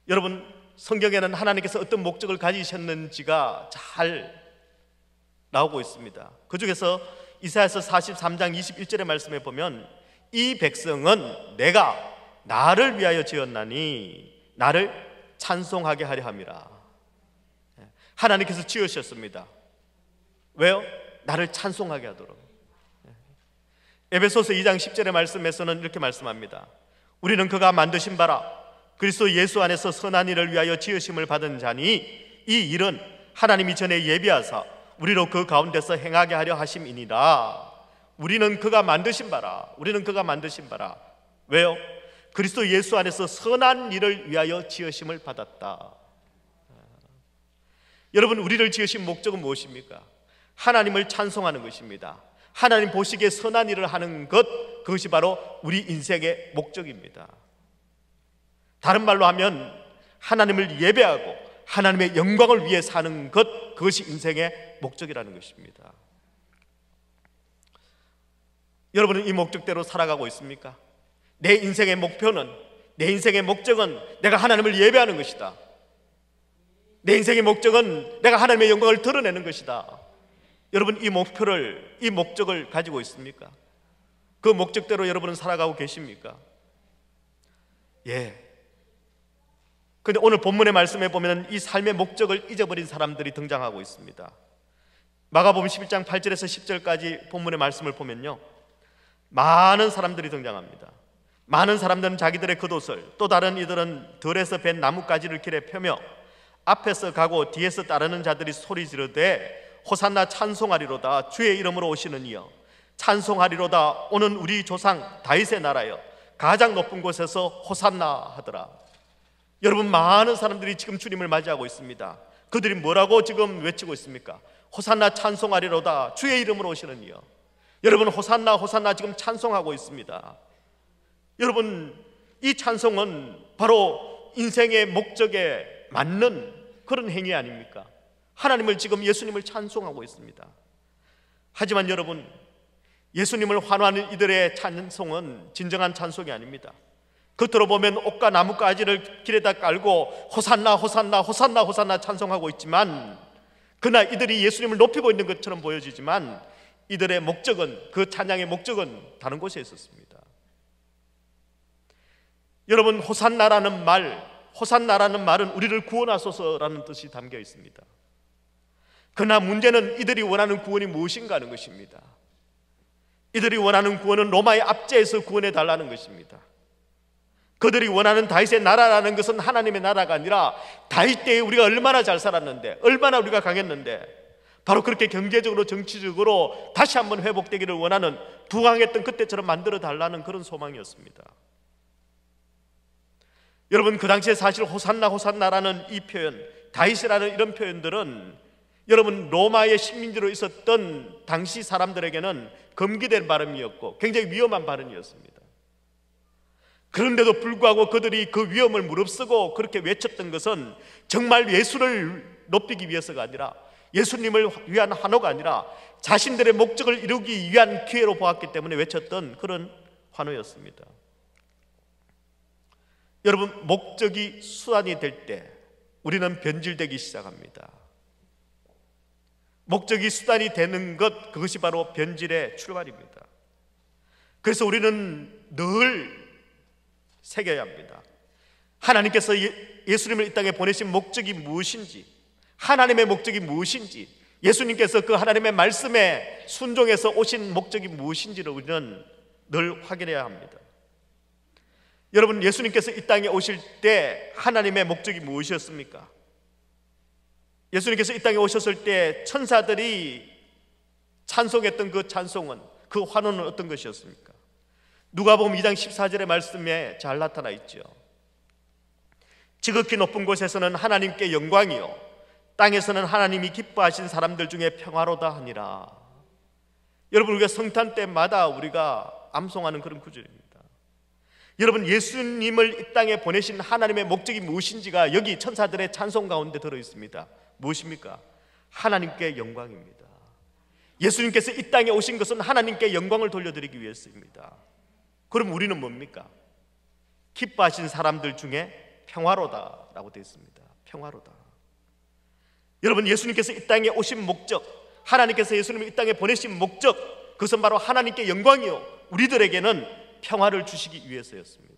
여러분, 성경에는 하나님께서 어떤 목적을 가지셨는지가 잘 나오고 있습니다. 그 중에서 이사야서 43장 21절의 말씀에 보면, 이 백성은 내가 나를 위하여 지었나니 나를 찬송하게 하려 함이라. 하나님께서 지으셨습니다. 왜요? 나를 찬송하게 하도록. 에베소서 2장 10절의 말씀에서는 이렇게 말씀합니다. 우리는 그가 만드신 바라 그리스도 예수 안에서 선한 일을 위하여 지으심을 받은 자니 이 일은 하나님이 전에 예비하사 우리로 그 가운데서 행하게 하려 하심이니라. 우리는 그가 만드신 바라. 우리는 그가 만드신 바라. 왜요? 그리스도 예수 안에서 선한 일을 위하여 지으심을 받았다. 여러분, 우리를 지으신 목적은 무엇입니까? 하나님을 찬송하는 것입니다. 하나님 보시기에 선한 일을 하는 것, 그것이 바로 우리 인생의 목적입니다. 다른 말로 하면 하나님을 예배하고 하나님의 영광을 위해 사는 것, 그것이 인생의 목적이라는 것입니다. 여러분은 이 목적대로 살아가고 있습니까? 내 인생의 목표는, 내 인생의 목적은 내가 하나님을 예배하는 것이다. 내 인생의 목적은 내가 하나님의 영광을 드러내는 것이다. 여러분, 이 목적을 가지고 있습니까? 그 목적대로 여러분은 살아가고 계십니까? 예. 근데 오늘 본문의 말씀에 보면 이 삶의 목적을 잊어버린 사람들이 등장하고 있습니다. 마가복음 11장 8절에서 10절까지 본문의 말씀을 보면요, 많은 사람들이 등장합니다. 많은 사람들은 자기들의 겉옷을, 또 다른 이들은 들에서 벤 나뭇가지를 길에 펴며 앞에서 가고 뒤에서 따르는 자들이 소리 지르되 호산나 찬송하리로다. 주의 이름으로 오시는 이여 찬송하리로다. 오는 우리 조상 다윗의 나라여 가장 높은 곳에서 호산나 하더라. 여러분, 많은 사람들이 지금 주님을 맞이하고 있습니다. 그들이 뭐라고 지금 외치고 있습니까? 호산나 찬송하리로다. 주의 이름으로 오시는 이여. 여러분, 호산나 호산나 지금 찬송하고 있습니다. 여러분, 이 찬송은 바로 인생의 목적에 맞는 그런 행위 아닙니까? 하나님을 지금, 예수님을 찬송하고 있습니다. 하지만 여러분, 예수님을 환호하는 이들의 찬송은 진정한 찬송이 아닙니다. 겉으로 보면 옷과 나뭇가지를 길에다 깔고 호산나 호산나 호산나 호산나 찬송하고 있지만, 그러나 이들이 예수님을 높이고 있는 것처럼 보여지지만 이들의 목적은, 그 찬양의 목적은 다른 곳에 있었습니다. 여러분, 호산나라는 말은 우리를 구원하소서라는 뜻이 담겨 있습니다. 그러나 문제는 이들이 원하는 구원이 무엇인가 하는 것입니다. 이들이 원하는 구원은 로마의 압제에서 구원해 달라는 것입니다. 그들이 원하는 다윗의 나라라는 것은 하나님의 나라가 아니라 다윗 때에 우리가 얼마나 잘 살았는데, 얼마나 우리가 강했는데, 바로 그렇게 경제적으로 정치적으로 다시 한번 회복되기를 원하는, 부강했던 그때처럼 만들어 달라는 그런 소망이었습니다. 여러분, 그 당시에 사실 호산나 호산나라는 이 표현, 다윗이라는 이런 표현들은 여러분 로마의 식민지로 있었던 당시 사람들에게는 금기된 발음이었고 굉장히 위험한 발음이었습니다. 그런데도 불구하고 그들이 그 위험을 무릅쓰고 그렇게 외쳤던 것은 정말 예수를 높이기 위해서가 아니라, 예수님을 위한 환호가 아니라 자신들의 목적을 이루기 위한 기회로 보았기 때문에 외쳤던 그런 환호였습니다. 여러분, 목적이 수단이 될 때 우리는 변질되기 시작합니다. 목적이 수단이 되는 것, 그것이 바로 변질의 출발입니다. 그래서 우리는 늘 새겨야 합니다. 하나님께서 예수님을 이 땅에 보내신 목적이 무엇인지, 하나님의 목적이 무엇인지, 예수님께서 그 하나님의 말씀에 순종해서 오신 목적이 무엇인지를 우리는 늘 확인해야 합니다. 여러분, 예수님께서 이 땅에 오실 때 하나님의 목적이 무엇이었습니까? 예수님께서 이 땅에 오셨을 때 천사들이 찬송했던 그 찬송은, 그 환호는 어떤 것이었습니까? 누가복음 2장 14절의 말씀에 잘 나타나 있죠. 지극히 높은 곳에서는 하나님께 영광이요, 땅에서는 하나님이 기뻐하신 사람들 중에 평화로다 하니라. 여러분, 우리가 성탄 때마다 우리가 암송하는 그런 구절입니다. 여러분, 예수님을 이 땅에 보내신 하나님의 목적이 무엇인지가 여기 천사들의 찬송 가운데 들어 있습니다. 무엇입니까? 하나님께 영광입니다. 예수님께서 이 땅에 오신 것은 하나님께 영광을 돌려드리기 위해서입니다. 그럼 우리는 뭡니까? 기뻐하신 사람들 중에 평화로다라고 되어 있습니다. 평화로다. 여러분, 예수님께서 이 땅에 오신 목적, 하나님께서 예수님을 이 땅에 보내신 목적, 그것은 바로 하나님께 영광이요, 우리들에게는 평화를 주시기 위해서였습니다.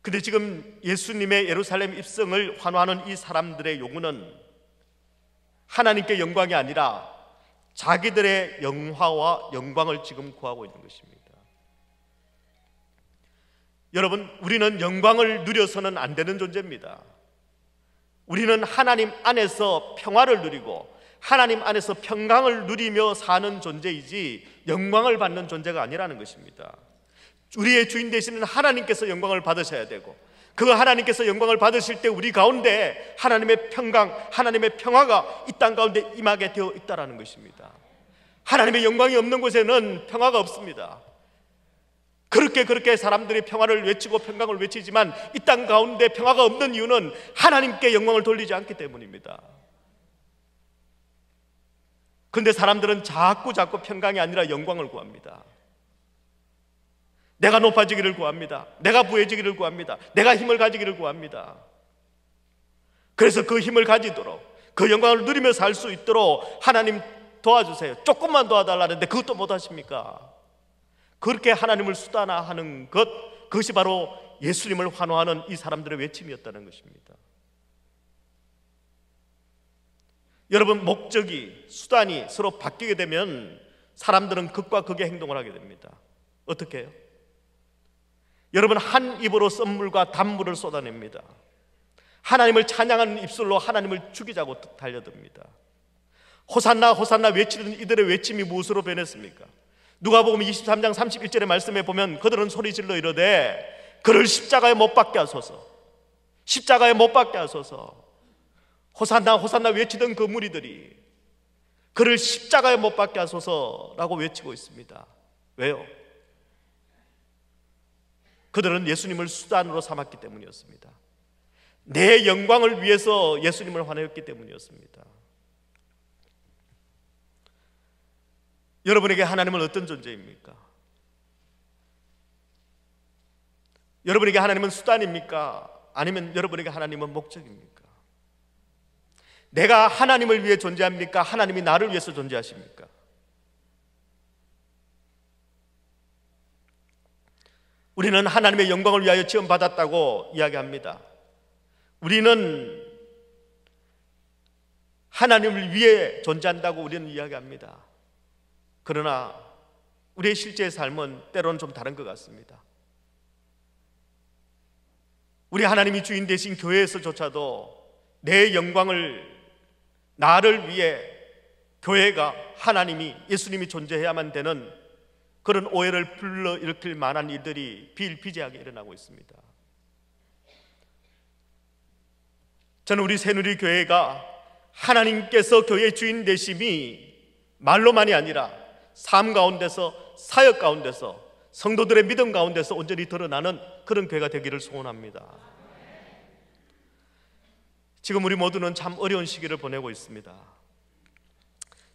근데 지금 예수님의 예루살렘 입성을 환호하는 이 사람들의 요구는 하나님께 영광이 아니라 자기들의 영화와 영광을 지금 구하고 있는 것입니다. 여러분, 우리는 영광을 누려서는 안 되는 존재입니다. 우리는 하나님 안에서 평화를 누리고 하나님 안에서 평강을 누리며 사는 존재이지 영광을 받는 존재가 아니라는 것입니다. 우리의 주인 되시는 하나님께서 영광을 받으셔야 되고, 그 하나님께서 영광을 받으실 때 우리 가운데 하나님의 평강, 하나님의 평화가 이 땅 가운데 임하게 되어 있다는 것입니다. 하나님의 영광이 없는 곳에는 평화가 없습니다. 그렇게 사람들이 평화를 외치고 평강을 외치지만 이 땅 가운데 평화가 없는 이유는 하나님께 영광을 돌리지 않기 때문입니다. 그런데 사람들은 자꾸 평강이 아니라 영광을 구합니다. 내가 높아지기를 구합니다. 내가 부해지기를 구합니다. 내가 힘을 가지기를 구합니다. 그래서 그 힘을 가지도록, 그 영광을 누리며 살 수 있도록 하나님 도와주세요. 조금만 도와달라는데 그것도 못하십니까? 그렇게 하나님을 수단화하는 것, 그것이 바로 예수님을 환호하는 이 사람들의 외침이었다는 것입니다. 여러분, 목적이, 수단이 서로 바뀌게 되면 사람들은 극과 극의 행동을 하게 됩니다. 어떻게 해요? 여러분, 한 입으로 썬물과 단물을 쏟아냅니다. 하나님을 찬양하는 입술로 하나님을 죽이자고 달려듭니다. 호산나 호산나 외치는 이들의 외침이 무엇으로 변했습니까? 누가복음 23장 31절의 말씀에 보면 그들은 소리질러 이르되 그를 십자가에 못 박게 하소서, 십자가에 못 박게 하소서. 호산나 호산나 외치던 그 무리들이 그를 십자가에 못 박게 하소서라고 외치고 있습니다. 왜요? 그들은 예수님을 수단으로 삼았기 때문이었습니다. 내 영광을 위해서 예수님을 환호했기 때문이었습니다. 여러분에게 하나님은 어떤 존재입니까? 여러분에게 하나님은 수단입니까? 아니면 여러분에게 하나님은 목적입니까? 내가 하나님을 위해 존재합니까? 하나님이 나를 위해서 존재하십니까? 우리는 하나님의 영광을 위하여 지음받았다고 이야기합니다. 우리는 하나님을 위해 존재한다고 우리는 이야기합니다. 그러나 우리의 실제 삶은 때로는 좀 다른 것 같습니다. 우리 하나님이 주인 되신 교회에서조차도 내 영광을, 나를 위해 교회가, 하나님이, 예수님이 존재해야만 되는 그런 오해를 불러일으킬 만한 일들이 비일비재하게 일어나고 있습니다. 저는 우리 새누리교회가 하나님께서 교회의 주인 되심이 말로만이 아니라 삶 가운데서, 사역 가운데서, 성도들의 믿음 가운데서 온전히 드러나는 그런 교회가 되기를 소원합니다. 지금 우리 모두는 참 어려운 시기를 보내고 있습니다.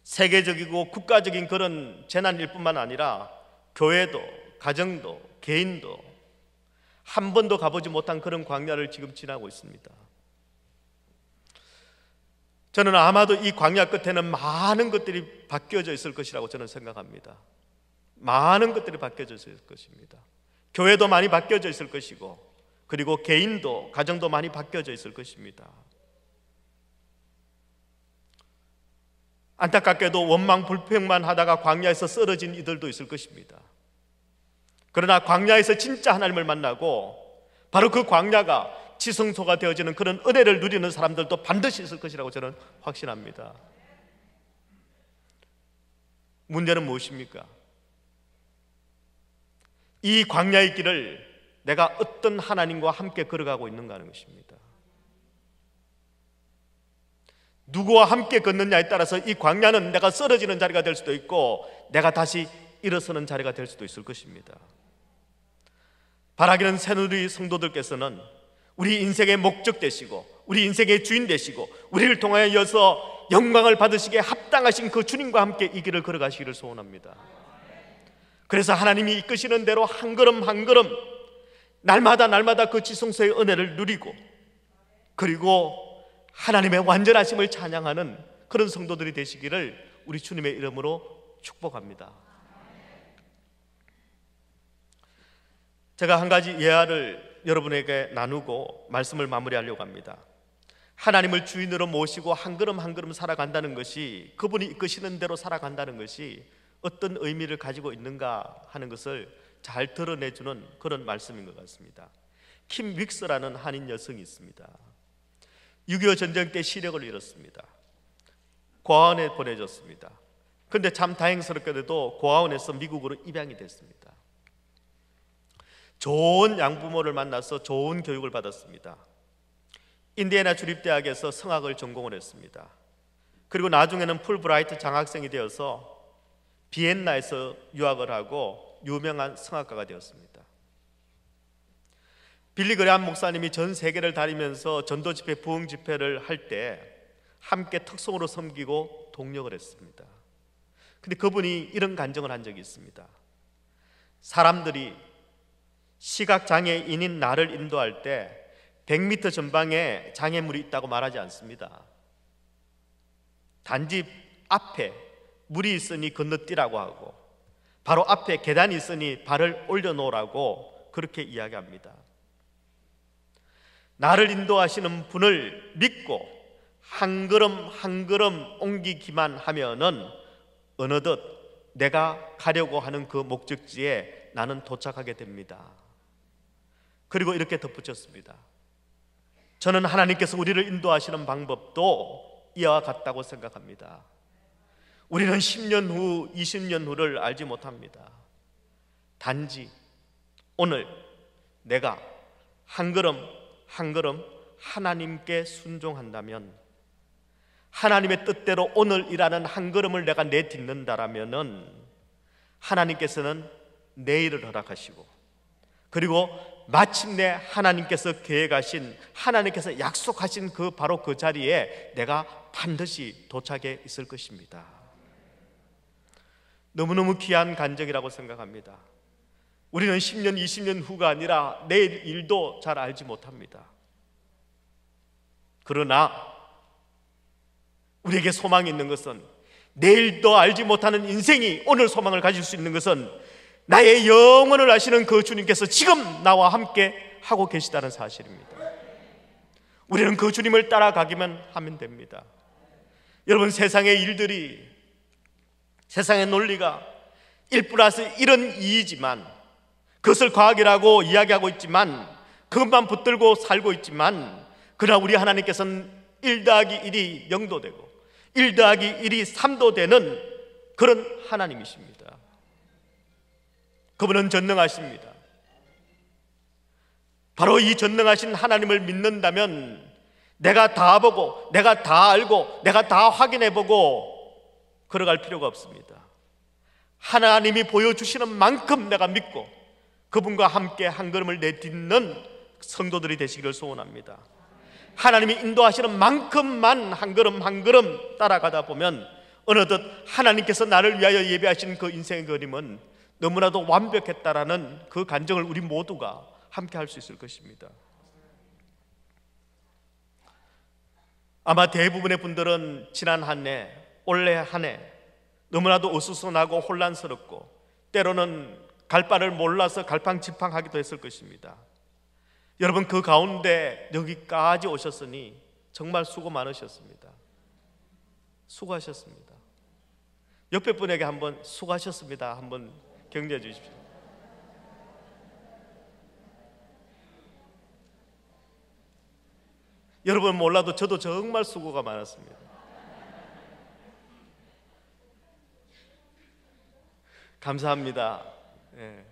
세계적이고 국가적인 그런 재난일 뿐만 아니라 교회도, 가정도, 개인도 한 번도 가보지 못한 그런 광야를 지금 지나고 있습니다. 저는 아마도 이 광야 끝에는 많은 것들이 바뀌어져 있을 것이라고 저는 생각합니다. 많은 것들이 바뀌어져 있을 것입니다. 교회도 많이 바뀌어져 있을 것이고, 그리고 개인도, 가정도 많이 바뀌어져 있을 것입니다. 안타깝게도 원망 불평만 하다가 광야에서 쓰러진 이들도 있을 것입니다. 그러나 광야에서 진짜 하나님을 만나고 바로 그 광야가 지성소가 되어지는 그런 은혜를 누리는 사람들도 반드시 있을 것이라고 저는 확신합니다. 문제는 무엇입니까? 이 광야의 길을 내가 어떤 하나님과 함께 걸어가고 있는가 하는 것입니다. 누구와 함께 걷느냐에 따라서 이 광야는 내가 쓰러지는 자리가 될 수도 있고 내가 다시 일어서는 자리가 될 수도 있을 것입니다. 바라기는 새누리 성도들께서는 우리 인생의 목적 되시고 우리 인생의 주인 되시고 우리를 통하여서 영광을 받으시기에 합당하신 그 주님과 함께 이 길을 걸어가시기를 소원합니다. 그래서 하나님이 이끄시는 대로 한 걸음 한 걸음 날마다 그 지성소의 은혜를 누리고, 그리고 하나님의 완전하심을 찬양하는 그런 성도들이 되시기를 우리 주님의 이름으로 축복합니다. 제가 한 가지 예화를 여러분에게 나누고 말씀을 마무리하려고 합니다. 하나님을 주인으로 모시고 한 걸음 한 걸음 살아간다는 것이, 그분이 이끄시는 대로 살아간다는 것이 어떤 의미를 가지고 있는가 하는 것을 잘 드러내주는 그런 말씀인 것 같습니다. 킴 윅스라는 한인 여성이 있습니다. 6.25 전쟁 때 시력을 잃었습니다. 고아원에 보내졌습니다. 그런데 참 다행스럽게도 고아원에서 미국으로 입양이 됐습니다. 좋은 양부모를 만나서 좋은 교육을 받았습니다. 인디애나 주립대학에서 성악을 전공을 했습니다. 그리고 나중에는 풀브라이트 장학생이 되어서 비엔나에서 유학을 하고 유명한 성악가가 되었습니다. 빌리 그레함 목사님이 전 세계를 다니면서 전도 집회, 부흥 집회를 할 때 함께 특송으로 섬기고 동력을 했습니다. 근데 그분이 이런 간증을 한 적이 있습니다. 사람들이 시각장애인인 나를 인도할 때 100m 전방에 장애물이 있다고 말하지 않습니다. 단지 앞에 물이 있으니 건너뛰라고 하고 바로 앞에 계단이 있으니 발을 올려놓으라고 그렇게 이야기합니다. 나를 인도하시는 분을 믿고 한 걸음 한 걸음 옮기기만 하면은 어느덧 내가 가려고 하는 그 목적지에 나는 도착하게 됩니다. 그리고 이렇게 덧붙였습니다. 저는 하나님께서 우리를 인도하시는 방법도 이와 같다고 생각합니다. 우리는 10년 후, 20년 후를 알지 못합니다. 단지 오늘 내가 한 걸음 한 걸음 하나님께 순종한다면, 하나님의 뜻대로 오늘 일하는 한 걸음을 내가 내딛는다라면은 하나님께서는 내일을 허락하시고, 그리고 마침내 하나님께서 계획하신, 하나님께서 약속하신 그 바로 그 자리에 내가 반드시 도착해 있을 것입니다. 너무너무 귀한 간증이라고 생각합니다. 우리는 10년, 20년 후가 아니라 내일 일도 잘 알지 못합니다. 그러나 우리에게 소망이 있는 것은, 내일도 알지 못하는 인생이 오늘 소망을 가질 수 있는 것은 나의 영혼을 아시는 그 주님께서 지금 나와 함께 하고 계시다는 사실입니다. 우리는 그 주님을 따라가기만 하면 됩니다. 여러분, 세상의 일들이, 세상의 논리가 1+1은 2이지만 그것을 과학이라고 이야기하고 있지만 그것만 붙들고 살고 있지만, 그러나 우리 하나님께서는 1 더하기 1이 0도 되고 1 더하기 1이 3도 되는 그런 하나님이십니다. 그분은 전능하십니다. 바로 이 전능하신 하나님을 믿는다면 내가 다 보고, 내가 다 알고, 내가 다 확인해보고 걸어갈 필요가 없습니다. 하나님이 보여주시는 만큼 내가 믿고 그분과 함께 한 걸음을 내딛는 성도들이 되시기를 소원합니다. 하나님이 인도하시는 만큼만 한 걸음 한 걸음 따라가다 보면 어느덧 하나님께서 나를 위하여 예배하신 그 인생의 그림은 너무나도 완벽했다라는 그 간증을 우리 모두가 함께 할 수 있을 것입니다. 아마 대부분의 분들은 지난 한 해, 올해 한 해 너무나도 어수선하고 혼란스럽고 때로는 갈 바를 몰라서 갈팡질팡하기도 했을 것입니다. 여러분, 그 가운데 여기까지 오셨으니 정말 수고 많으셨습니다. 수고하셨습니다. 옆에 분에게 한번 수고하셨습니다 한번 격려해 주십시오. 여러분 몰라도 저도 정말 수고가 많았습니다. 감사합니다. 예.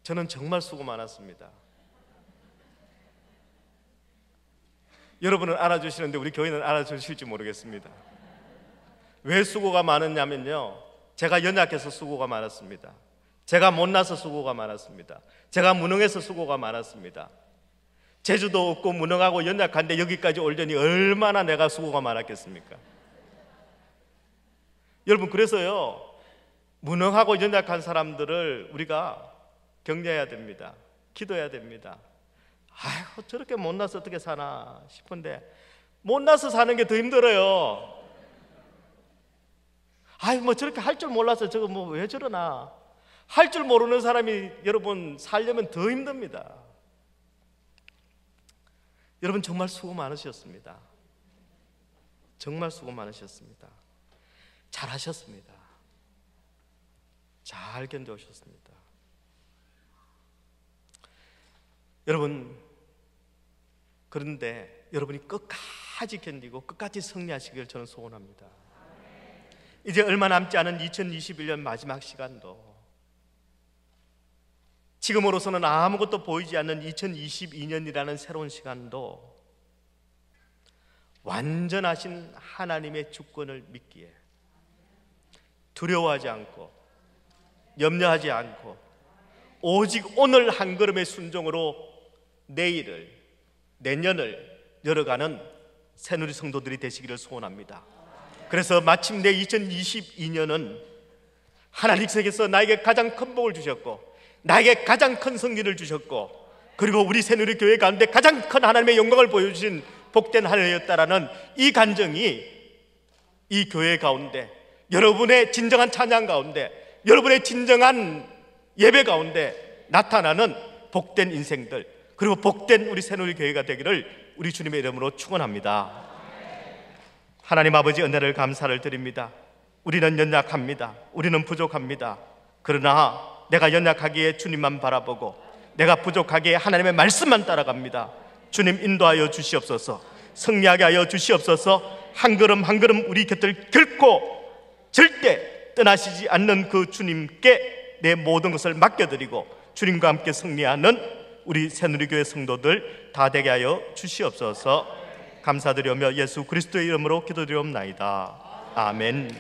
저는 정말 수고 많았습니다. 여러분은 알아주시는데 우리 교회는 알아주실지 모르겠습니다. 왜 수고가 많았냐면요, 제가 연약해서 수고가 많았습니다. 제가 못나서 수고가 많았습니다. 제가 무능해서 수고가 많았습니다. 재주도 없고 무능하고 연약한데 여기까지 오려니 얼마나 내가 수고가 많았겠습니까? 여러분, 그래서요, 무능하고 연약한 사람들을 우리가 격려해야 됩니다. 기도해야 됩니다. 아이고, 저렇게 못나서 어떻게 사나 싶은데 못나서 사는 게 더 힘들어요. 아이, 뭐 저렇게 할 줄 몰라서 저거 뭐 왜 저러나. 할 줄 모르는 사람이 여러분 살려면 더 힘듭니다. 여러분 정말 수고 많으셨습니다. 정말 수고 많으셨습니다. 잘하셨습니다. 잘 견뎌오셨습니다. 여러분, 그런데 여러분이 끝까지 견디고 끝까지 승리하시길 저는 소원합니다. 이제 얼마 남지 않은 2021년 마지막 시간도, 지금으로서는 아무것도 보이지 않는 2022년이라는 새로운 시간도 완전하신 하나님의 주권을 믿기에 두려워하지 않고 염려하지 않고 오직 오늘 한 걸음의 순종으로 내일을, 내년을 열어가는 새누리 성도들이 되시기를 소원합니다. 그래서 마침내 2022년은 하나님께서 나에게 가장 큰 복을 주셨고 나에게 가장 큰 승리를 주셨고, 그리고 우리 새누리 교회 가운데 가장 큰 하나님의 영광을 보여주신 복된 한 해였다라는 이 간증이 이 교회 가운데, 여러분의 진정한 찬양 가운데, 여러분의 진정한 예배 가운데 나타나는 복된 인생들, 그리고 복된 우리 새누리 교회가 되기를 우리 주님의 이름으로 축원합니다. 하나님 아버지, 은혜를 감사를 드립니다. 우리는 연약합니다. 우리는 부족합니다. 그러나 내가 연약하기에 주님만 바라보고 내가 부족하기에 하나님의 말씀만 따라갑니다. 주님 인도하여 주시옵소서. 승리하게 하여 주시옵소서. 한 걸음 한 걸음 우리 곁을 결코 절대 떠나시지 않는 그 주님께 내 모든 것을 맡겨드리고 주님과 함께 승리하는 우리 새누리교회 성도들 다 되게 하여 주시옵소서. 감사드리며 예수 그리스도의 이름으로 기도드리옵나이다. 아멘.